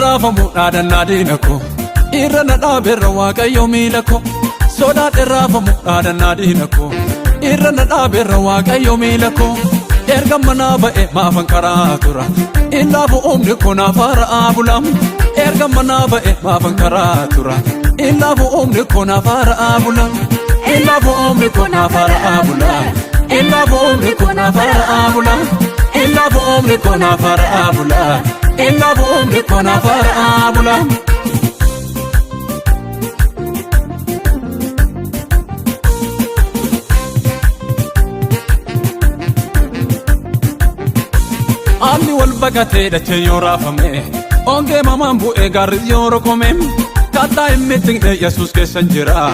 irraafamu dhaadannaa diina koo irra na dhaaberra waaqayyo miila koo sodaadhe irraafamu dhaadannaa diina koo irra na dhaaberra waaqayyo miila koo erga manaa ba'e maafan karaa tura illaafu humni koo naaf haara'aa bula erga manaa ba'e maafan karaa tura illaafu humni koo naaf haara'aa bula illaafu humni koo naaf haara'aa bula illaafu humni koo naaf haara'aa bula illaafu humni koo naaf haara'aa bula illaafu humni koo naaf haara'aa bula. Alli wal bakatee dachee yoo raafame ongee mamaan bu'ee gaarris yoo rokome kattaa hin mittigne Yesuus keessan jira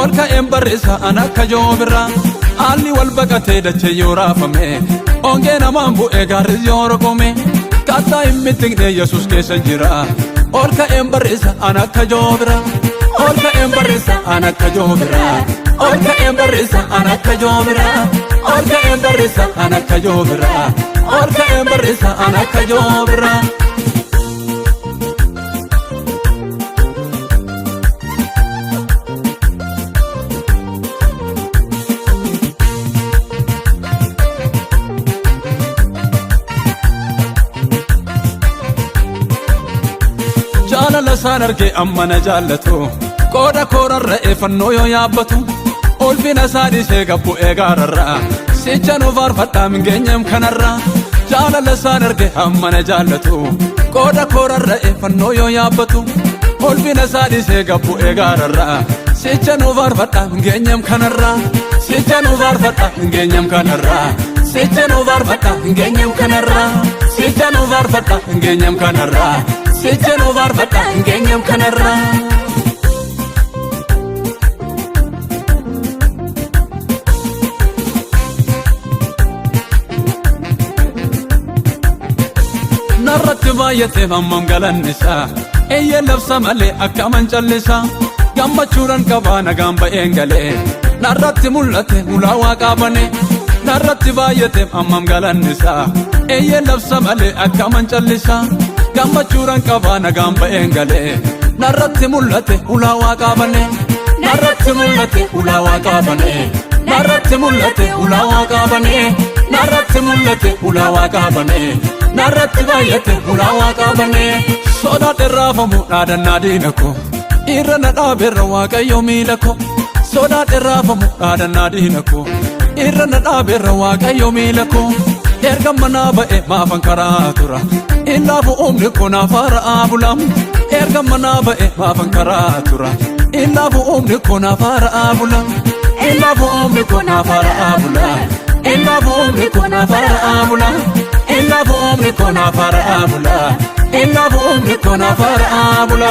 ol ka'een barreessa an akka joobirra. Alli wal bakatee dachee yoo raafame ongee namaan bu'ee gaarris yoo rokome kattaa hin mittigne Yesuus keessan jira ol ka'een barreessa an akka joobirra ol ka'een barreessa an akka joobirra ol ka'een barreessa an akka joobirra ol ka'een barreessa an akka joobirra ol ka'een barreessa an akka joobirra. Jaalala isaan argee amma na jaallatu qooda koorarra eeffannoo yoo yaabbatu ulfina isaa dhiisee gabbu'ee gaararraa sicha nu faarfadhaa mingeenyam kanarraa. Jaalala isaan argee amma na jaallatu qooda koorarra eeffannoo yoo yaabbatu ulfina isaa dhiisee gabbu'ee gaararraa sicha nu faarfadhaa mingeenyam kanarraa sicha nu faarfadhaa mingeenyam kanarraa sicha nu faarfadhaa mingeenyam kanarraa sicha nu faarfadhaa mingeenyam kanarraa sicha nu faarfadhaa mingeenyam kanarraa. Narratti baay'atee hammam galannisaa eeyyee labsa malee akkaman callisaa gammachuudhaan qabaa nagaan ba'een galee narratti mul'ate ulaa waaqaa banee narratti baay'atee hammam galannisaa eeyyee labsa malee akkaman callisaa gammachuudhaan qabaa nagaan ba'een galee narratti mul'ate ulaa waaqaa banee narratti mul'ate ulaa waaqaa banee narratti mul'ate ulaa waaqaa banee narratti mul'ate ulaa waaqaa banee narratti baay'ate ulaa waaqaa banee sodaadhe irraafamu dhaadannaa diina koo irra na dhaaberra waaqayyo miila koo sodaadhe irraafamu dhaadannaa diina koo irra na dhaaberra waaqayyo miila koo erga manaa ba'e maafan karaa tura illaafu humni koo naaf haara'aa bula erga manaa ba'e maafan karaa tura illaafu humni koo naaf haara'aa bula illaafu humni koo naaf haara'aa bula illaafu humni koo naaf haara'aa bula illaafu humni koo naaf haara'aa bula illaafu humni koo naaf haara'aa bula.